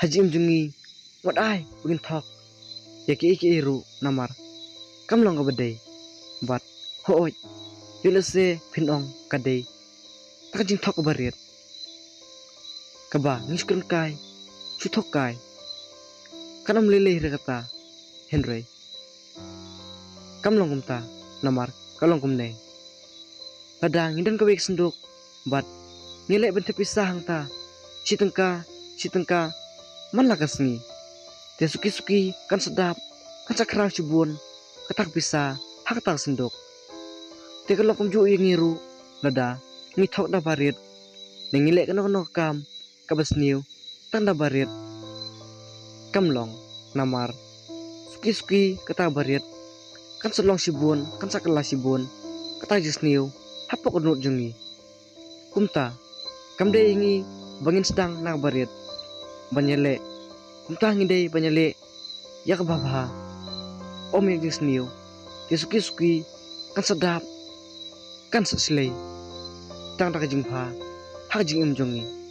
hajim jungi wat ai begin thok yaki ru namar kam long gabade bat hooj yulase phinong kadei tak jing thok bariet kaba ngiskun kai chuthok kai kanam lele rekata henry kam long gumta namar kalong gumne padang indan kawek senduk bat nilai bente pisah hangta sitengka man lagasngi te suki kan sedap kan sakrang cubun katak pisah hak tak senduk te kalong kumju ngiru lada ngithok da barit nengile kano kam kabasniu tanda barit kamlong namar suki kata barit kan selong sibun kan sakala sibun kata jisniu hapok unut jungi kumta kamde ingi bangin sedang nak barit banyele kumta ngidei banyele yak babha om yang jisniu te suki kan sedap kan seslei tang tak jingpha hak jing jungi